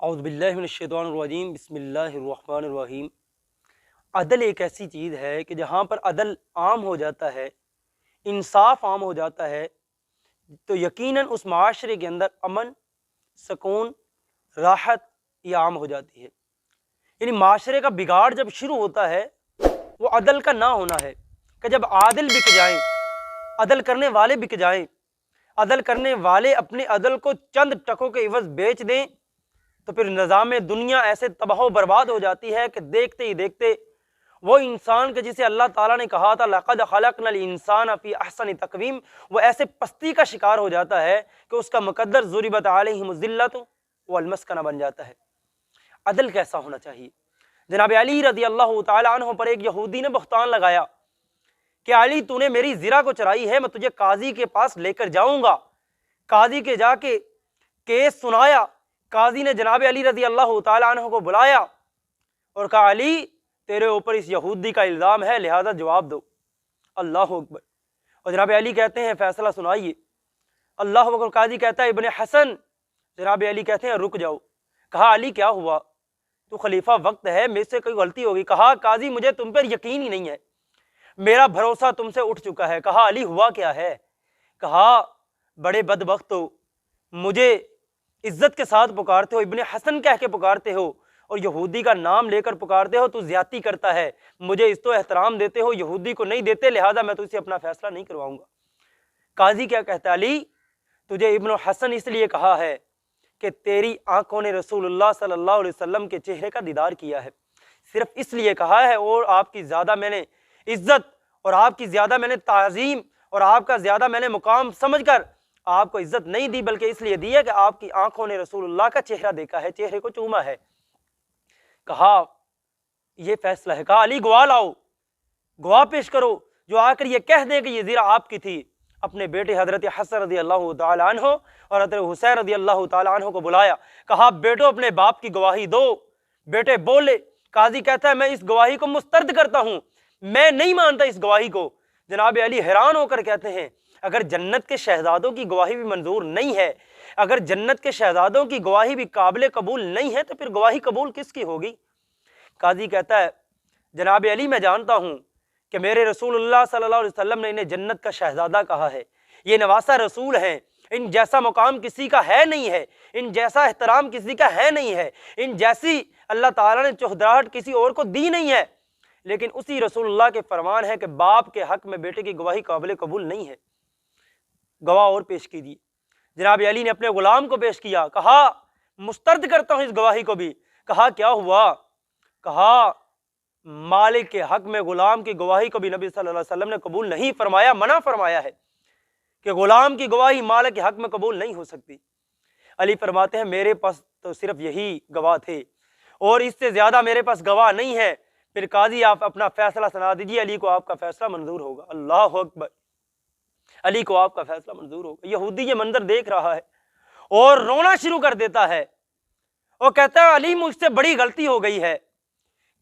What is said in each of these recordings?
اعوذ باللہ من الشیطان الرجیم، بسم اللہ الرحمن الرحیم۔ عدل ایک ایسی چیز ہے کہ جہاں پر عدل عام ہو جاتا ہے، انصاف عام ہو جاتا ہے، تو یقیناً اس معاشرے کے اندر امن، سکون، راحت یہ عام ہو جاتی ہے۔ یعنی معاشرے کا بگاڑ جب شروع ہوتا ہے وہ عدل کا نہ ہونا ہے، کہ جب عادل بک جائیں، عدل کرنے والے بک جائیں، عدل کرنے والے اپنے عدل کو چند ٹکوں کے عوض بیچ دیں، تو پھر نظام دنیا ایسے تباہ و برباد ہو جاتی ہے کہ دیکھتے ہی دیکھتے وہ انسان کے جسے اللہ تعالیٰ نے کہا تھا لَقَدْ خَلَقْنَا الْإِنسَانَ فِي أَحْسَنِ تَقْوِيمٍ، وہ ایسے پستی کا شکار ہو جاتا ہے کہ اس کا مقدر ضُرِبَتْ عَلَيْهِمُ الذِّلَّةُ وَالْمَسْكَنَةُ بن جاتا ہے۔ عدل کیسا ہونا چاہیے؟ جناب علی رضی اللہ تعالیٰ عنہ پر ایک یہودی نے بہتان لگایا کہ علی تو نے میری زرہ کو چرائی ہے، میں تجھے قاضی کے پاس لے کر جاؤں گا۔ قاضی کے جا کے کیس سنایا، قاضی نے جناب علی رضی اللہ تعالیٰ عنہ کو بلایا اور کہا علی تیرے اوپر اس یہودی کا الزام ہے، لہذا جواب دو۔ اللہ اکبر۔ اور جناب علی کہتے ہیں فیصلہ سنائیے۔ اللہ اکبر۔ قاضی کہتا ہے ابن حسن، جناب علی کہتے ہیں رک جاؤ۔ کہا علی کیا ہوا؟ تو خلیفہ وقت ہے، میرے سے کوئی غلطی ہوگی؟ کہا قاضی مجھے تم پر یقین ہی نہیں ہے، میرا بھروسہ تم سے اٹھ چکا ہے۔ کہا علی ہوا کیا ہے؟ کہا بڑے بدبخت ہو، مجھے عزت کے ساتھ پکارتے ہو، ابن حسن کہہ کے پکارتے ہو، اور یہودی کا نام لے کر پکارتے ہو، تو زیادتی کرتا ہے۔ مجھے اس تو احترام دیتے ہو، یہودی کو نہیں دیتے، لہذا میں تو اسے اپنا فیصلہ نہیں کرواؤں گا۔ قاضی کیا کہتا ہے علی تجھے ابن حسن اس لیے کہا ہے کہ تیری آنکھوں نے رسول اللہ صلی اللہ علیہ وسلم کے چہرے کا دیدار کیا ہے، صرف اس لیے کہا ہے، اور آپ کی زیادہ میں نے عزت اور آپ کی زیادہ میں نے تعظیم اور آپ کا زیادہ میں نے مقام سمجھ کر آپ کو عزت نہیں دی، بلکہ اس لیے دی ہے کہ آپ کی آنکھوں نے رسول اللہ کا چہرہ دیکھا ہے، چہرے کو چوما ہے۔ کہا یہ فیصلہ ہے۔ کہا علی گواہ لاؤ، گواہ پیش کرو جو آ کر یہ کہہ دے کہ یہ زرہ آپ کی تھی۔ اپنے بیٹے حضرت حسن رضی اللہ تعالی عنہ اور حضرت حسین رضی اللہ تعالی عنہ کو بلایا، کہا بیٹو اپنے باپ کی گواہی دو۔ بیٹے بولے۔ قاضی کہتا ہے میں اس گواہی کو مسترد کرتا ہوں، میں نہیں مانتا اس گواہی کو۔ جناب علی حیران ہو کر کہتے ہیں اگر جنت کے شہزادوں کی گواہی بھی منظور نہیں ہے، اگر جنت کے شہزادوں کی گواہی بھی قابل قبول نہیں ہے، تو پھر گواہی قبول کس کی ہوگی؟ قاضی کہتا ہے جناب علی میں جانتا ہوں کہ میرے رسول اللہ صلی اللہ علیہ وسلم نے انہیں جنت کا شہزادہ کہا ہے، یہ نواسہ رسول ہیں، ان جیسا مقام کسی کا ہے نہیں ہے، ان جیسا احترام کسی کا ہے نہیں ہے، ان جیسی اللہ تعالیٰ نے چوہدراہٹ کسی اور کو دی نہیں ہے، لیکن اسی رسول اللہ کے فرمان ہے کہ باپ کے حق میں بیٹے کی گواہی قابل قبول نہیں ہے۔ گواہ اور پیش کیجیے۔ جناب علی نے اپنے غلام کو پیش کیا، کہا مسترد کرتا ہوں اس گواہی کو بھی۔ کہا کیا ہوا؟ کہا مالک کے حق میں غلام کی گواہی کو بھی نبی صلی اللہ علیہ وسلم نے قبول نہیں فرمایا، منع فرمایا ہے کہ غلام کی گواہی مالک کے حق میں قبول نہیں ہو سکتی۔ علی فرماتے ہیں میرے پاس تو صرف یہی گواہ تھے اور اس سے زیادہ میرے پاس گواہ نہیں ہے۔ پھر قاضی آپ اپنا فیصلہ سنا دیجیے، علی کو آپ کا فیصلہ منظور ہوگا۔ اللہ اکبر۔ علی کو آپ کا فیصلہ منظور ہوگا۔ یہودی یہ منظر دیکھ رہا ہے اور رونا شروع کر دیتا ہے اور کہتا ہے علی مجھ سے بڑی غلطی ہو گئی ہے،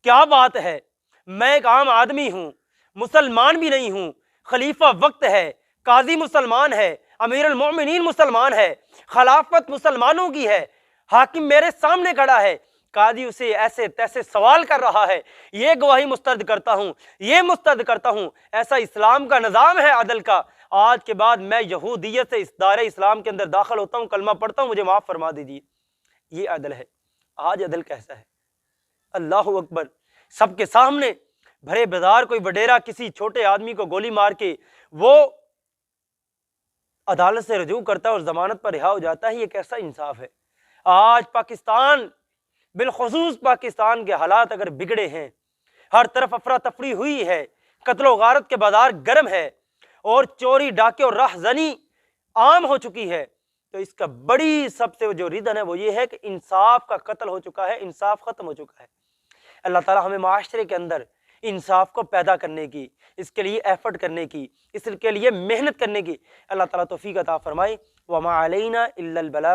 کیا بات ہے، میں ایک عام آدمی ہوں، مسلمان بھی نہیں ہوں، خلیفہ وقت ہے، قاضی مسلمان ہے، امیر المومنین مسلمان ہے، خلافت مسلمانوں کی ہے، حاکم میرے سامنے کھڑا ہے، قاضی اسے ایسے تیسے سوال کر رہا ہے، یہ گواہی مسترد کرتا ہوں، یہ مسترد کرتا ہوں۔ ایسا اسلام کا نظام ہے عدل کا۔ آج کے بعد میں یہودیت سے اس دائرہ اسلام کے اندر داخل ہوتا ہوں، کلمہ پڑھتا ہوں، مجھے معاف فرما دیجیے۔ یہ عدل ہے۔ آج عدل کیسا ہے؟ اللہ اکبر۔ سب کے سامنے بھرے بازار کوئی وڈیرا کسی چھوٹے آدمی کو گولی مار کے وہ عدالت سے رجوع کرتا ہے اور ضمانت پر رہا ہو جاتا ہے، یہ کیسا انصاف ہے؟ آج پاکستان، بالخصوص پاکستان کے حالات اگر بگڑے ہیں، ہر طرف افراتفری ہوئی ہے، قتل و غارت کے بازار گرم ہے اور چوری ڈاکے اور راہ زنی عام ہو چکی ہے، تو اس کا بڑی سب سے جو ریزن ہے وہ یہ ہے کہ انصاف کا قتل ہو چکا ہے، انصاف ختم ہو چکا ہے۔ اللہ تعالیٰ ہمیں معاشرے کے اندر انصاف کو پیدا کرنے کی، اس کے لیے ایفرٹ کرنے کی، اس کے لیے محنت کرنے کی اللہ تعالیٰ توفیق عطا فرمائے۔ وما علینا الا البلاغ۔